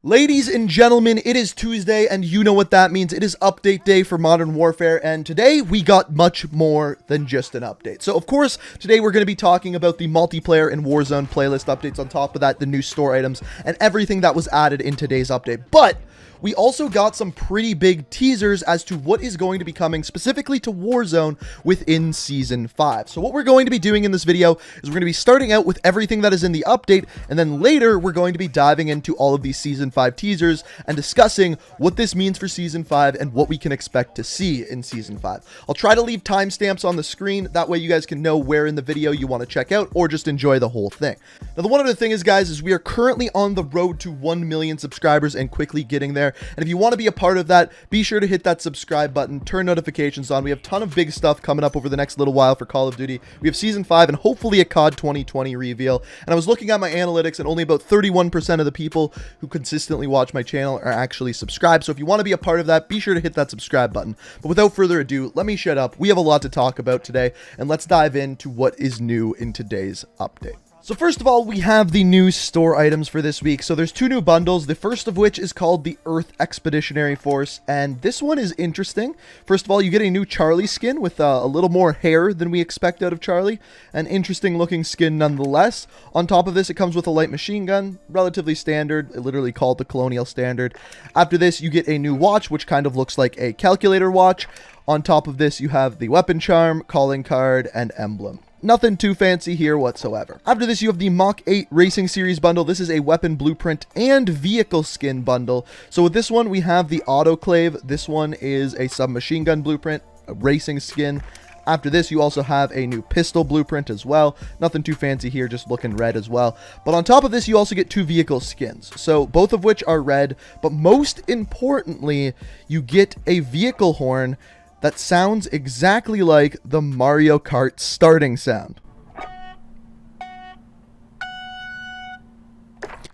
Ladies and gentlemen, it is Tuesday, and you know what that means. It is update day for Modern Warfare, and today we got much more than just an update. So, of course, today we're going to be talking about the multiplayer and Warzone playlist updates. On top of that, the new store items, and everything that was added in today's update. But we also got some pretty big teasers as to what is going to be coming specifically to Warzone within Season 5. So what we're going to be doing in this video is we're going to be starting out with everything that is in the update, and then later we're going to be diving into all of these Season 5 teasers and discussing what this means for Season 5 and what we can expect to see in Season 5. I'll try to leave timestamps on the screen, that way you guys can know where in the video you want to check out or just enjoy the whole thing. Now, the one other thing is, guys, is we are currently on the road to 1 million subscribers and quickly getting there. And if you want to be a part of that, be sure to hit that subscribe button, turn notifications on. We have a ton of big stuff coming up over the next little while for Call of Duty. We have Season 5 and hopefully a COD 2020 reveal. And I was looking at my analytics, and only about 31% of the people who consistently watch my channel are actually subscribed. So if you want to be a part of that, be sure to hit that subscribe button. But without further ado, let me shut up. We have a lot to talk about today, and let's dive into what is new in today's update. So first of all, we have the new store items for this week. So there's two new bundles, the first of which is called the Earth Expeditionary Force, and this one is interesting. First of all, you get a new Charlie skin with a little more hair than we expect out of Charlie. An interesting looking skin nonetheless. On top of this, it comes with a light machine gun, relatively standard, literally called the Colonial Standard. After this, you get a new watch, which kind of looks like a calculator watch. On top of this, you have the weapon charm, calling card, and emblem. Nothing too fancy here whatsoever. After this, you have the Mach 8 Racing Series bundle. This is a weapon blueprint and vehicle skin bundle. So with this one, we have the autoclave. This one is a submachine gun blueprint, a racing skin. After this, you also have a new pistol blueprint as well. Nothing too fancy here, just looking red as well. But on top of this, you also get two vehicle skins. So both of which are red, but most importantly, you get a vehicle horn that sounds exactly like the Mario Kart starting sound,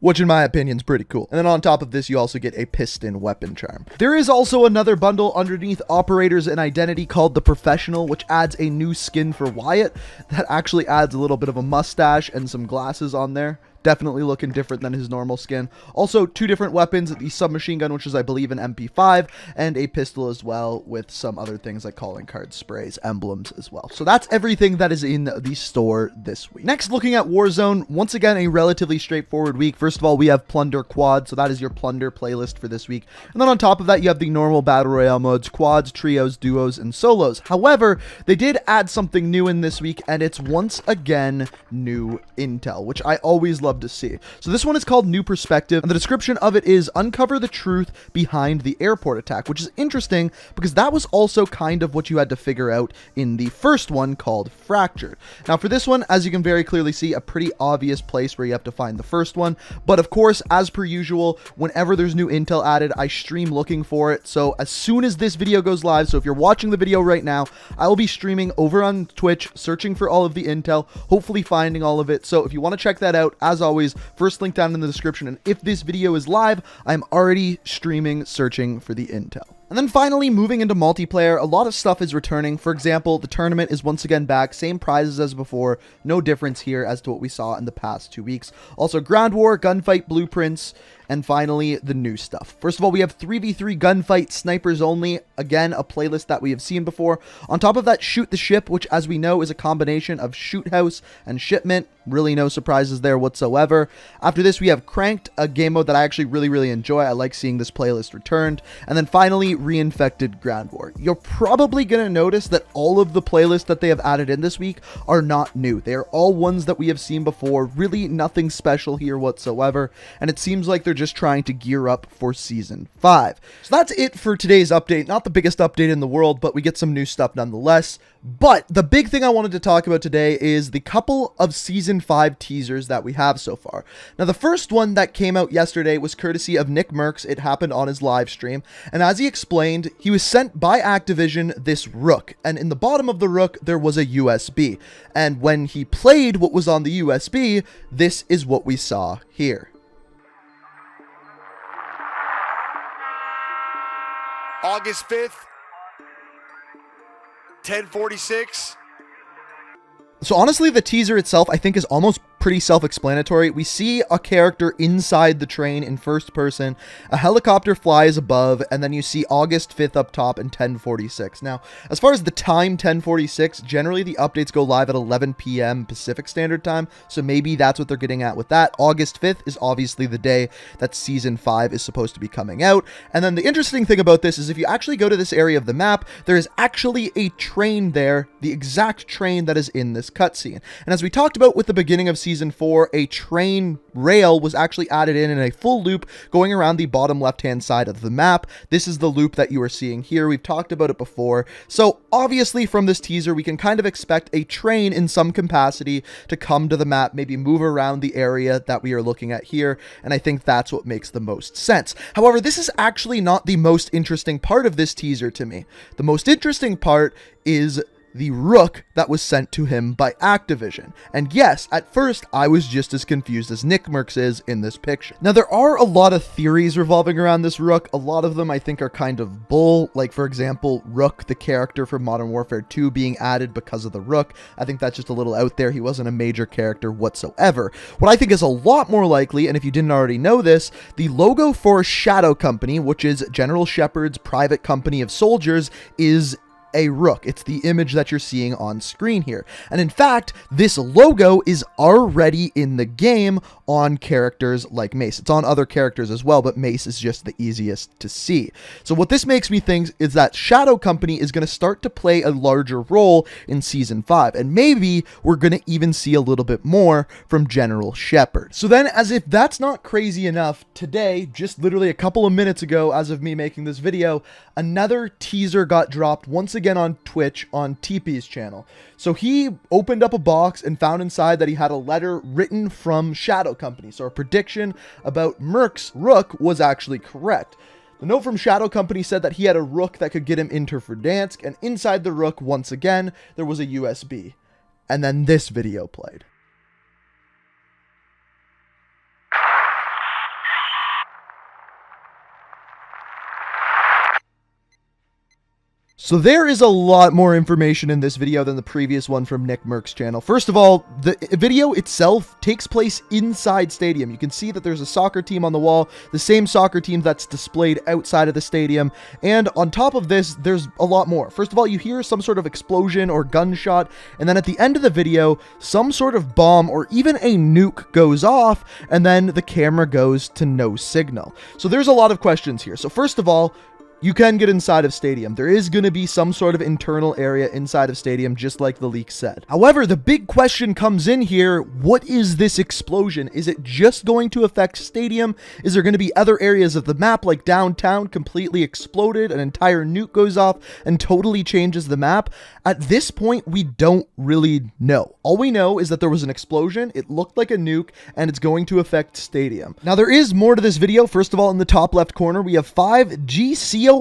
which in my opinion is pretty cool. And then on top of this, you also get a piston weapon charm. There is also another bundle underneath Operators and Identity called the Professional, which adds a new skin for Wyatt that actually adds a little bit of a mustache and some glasses on there. Definitely looking different than his normal skin. Also, two different weapons, the submachine gun, which is, I believe, an MP5, and a pistol as well, with some other things like calling card sprays, emblems as well. So that's everything that is in the store this week. Next, looking at Warzone, once again, a relatively straightforward week. First of all, we have Plunder Quad, so that is your Plunder playlist for this week. And then on top of that, you have the normal Battle Royale modes, quads, trios, duos, and solos. However, they did add something new in this week, and it's once again new intel, which I always love to see. So this one is called New Perspective, and the description of it is uncover the truth behind the airport attack, which is interesting because that was also kind of what you had to figure out in the first one called Fractured. Now for this one, as you can very clearly see, a pretty obvious place where you have to find the first one, but of course, as per usual, whenever there's new intel added, I stream looking for it. So as soon as this video goes live, so if you're watching the video right now, I will be streaming over on Twitch, searching for all of the intel, hopefully finding all of it. So if you want to check that out, as always, first link down in the description, and if this video is live, I'm already streaming searching for the intel. And then finally, moving into multiplayer, a lot of stuff is returning. For example, the tournament is once again back, same prizes as before, no difference here as to what we saw in the past 2 weeks. Also, Ground War, Gunfight Blueprints, and finally, the new stuff. First of all, we have 3v3 gunfight snipers only. Again, a playlist that we have seen before. On top of that, Shoot the Ship, which as we know is a combination of Shoot House and Shipment. Really no surprises there whatsoever. After this, we have Cranked, a game mode that I actually really enjoy. I like seeing this playlist returned. And then finally, Reinfected Ground War. You're probably going to notice that all of the playlists that they have added in this week are not new. They are all ones that we have seen before. Really nothing special here whatsoever. And it seems like they're just trying to gear up for Season 5. So that's it for today's update. Not the biggest update in the world, but we get some new stuff nonetheless. But the big thing I wanted to talk about today is the couple of Season 5 teasers that we have so far. Now, the first one that came out yesterday was courtesy of Nick Merckx. It happened on his live stream. And as he explained, he was sent by Activision this Rook. And in the bottom of the Rook, there was a USB. And when he played what was on the USB, this is what we saw here. August 5th, 10:46. So honestly, the teaser itself, I think, is almost pretty self-explanatory. We see a character inside the train in first person, a helicopter flies above, and then you see August 5th up top and 10:46. Now, as far as the time 10:46, generally the updates go live at 11 p.m. Pacific Standard Time, so maybe that's what they're getting at with that. August 5th is obviously the day that Season 5 is supposed to be coming out. And then the interesting thing about this is if you actually go to this area of the map, there is actually a train there, the exact train that is in this cutscene. And as we talked about with the beginning of Season 4, a train rail was actually added in a full loop going around the bottom left-hand side of the map. This is the loop that you are seeing here. We've talked about it before. So obviously from this teaser, we can kind of expect a train in some capacity to come to the map, maybe move around the area that we are looking at here. And I think that's what makes the most sense. However, this is actually not the most interesting part of this teaser to me. The most interesting part is the rook that was sent to him by Activision. And yes, at first, I was just as confused as Nick Mercs is in this picture. Now, there are a lot of theories revolving around this rook. A lot of them I think are kind of bull. Like, for example, Rook, the character from Modern Warfare 2 being added because of the rook. I think that's just a little out there. He wasn't a major character whatsoever. What I think is a lot more likely, and if you didn't already know this, the logo for Shadow Company, which is General Shepard's private company of soldiers, is a rook. It's the image that you're seeing on screen here. And in fact, this logo is already in the game on characters like Mace. It's on other characters as well, but Mace is just the easiest to see. So what this makes me think is that Shadow Company is going to start to play a larger role in Season 5. And maybe we're going to even see a little bit more from General Shepard. So then, as if that's not crazy enough, today, just literally a couple of minutes ago, as of me making this video, another teaser got dropped once again on Twitch on TP's channel. So he opened up a box and found inside that he had a letter written from Shadow Company. So a prediction about Merc's rook was actually correct. The note from Shadow Company said that he had a rook that could get him into Verdansk, and inside the rook, once again, there was a USB. And then this video played. So there is a lot more information in this video than the previous one from Nick Merc's channel. First of all, the video itself takes place inside stadium. You can see that there's a soccer team on the wall, the same soccer team that's displayed outside of the stadium. And on top of this, there's a lot more. First of all, you hear some sort of explosion or gunshot, and then at the end of the video, some sort of bomb or even a nuke goes off, and then the camera goes to no signal. So there's a lot of questions here. So first of all, you can get inside of stadium. There is going to be some sort of internal area inside of stadium, just like the leak said. However, the big question comes in here. What is this explosion? Is it just going to affect stadium? Is there going to be other areas of the map like downtown completely exploded? An entire nuke goes off and totally changes the map? At this point, we don't really know. All we know is that there was an explosion. It looked like a nuke, and it's going to affect stadium. Now, there is more to this video. First of all, in the top left corner, we have 5 GCONCRC3.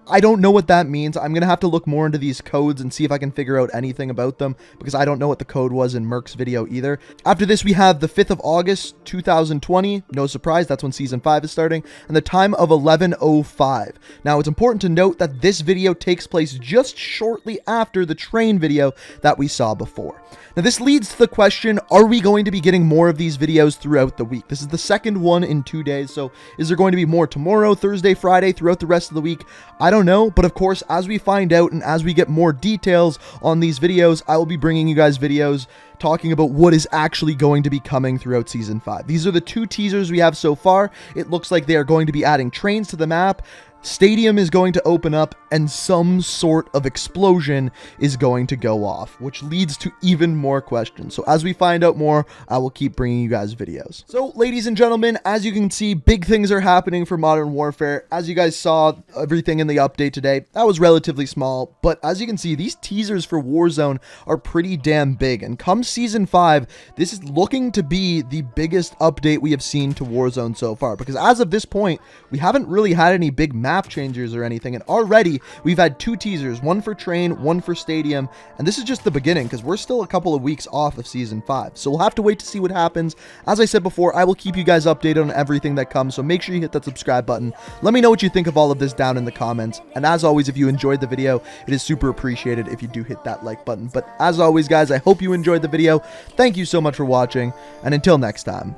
I don't know what that means. I'm going to have to look more into these codes and see if I can figure out anything about them, because I don't know what the code was in Merc's video either. After this, we have the 5th of August, 2020. No surprise, that's when Season 5 is starting, and the time of 11:05. Now, it's important to note that this video takes place just shortly after the train video that we saw before. Now, this leads to the question, are we going to be getting more of these videos throughout the week? This is the second one in 2 days, so is there going to be more tomorrow, Thursday, Friday, throughout the rest of the week? I don't know, but of course, as we find out and as we get more details on these videos, I will be bringing you guys videos talking about what is actually going to be coming throughout Season 5. These are the 2 teasers we have so far. It looks like they are going to be adding trains to the map. Stadium is going to open up, and some sort of explosion is going to go off, which leads to even more questions. So as we find out more, I will keep bringing you guys videos. So, ladies and gentlemen, as you can see, big things are happening for Modern Warfare. As you guys saw, everything in the update today, that was relatively small, but as you can see, these teasers for Warzone are pretty damn big, and come Season 5, this is looking to be the biggest update we have seen to Warzone so far, because as of this point, we haven't really had any big maps map changers or anything, and already we've had 2 teasers, one for Train, one for Stadium, and this is just the beginning because we're still a couple of weeks off of Season 5, so we'll have to wait to see what happens. As I said before, I will keep you guys updated on everything that comes, so make sure you hit that subscribe button. Let me know what you think of all of this down in the comments, and as always, if you enjoyed the video, it is super appreciated if you do hit that like button. But as always, guys, I hope you enjoyed the video. Thank you so much for watching, and until next time,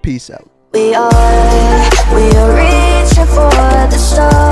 peace out. We are reaching for the stars.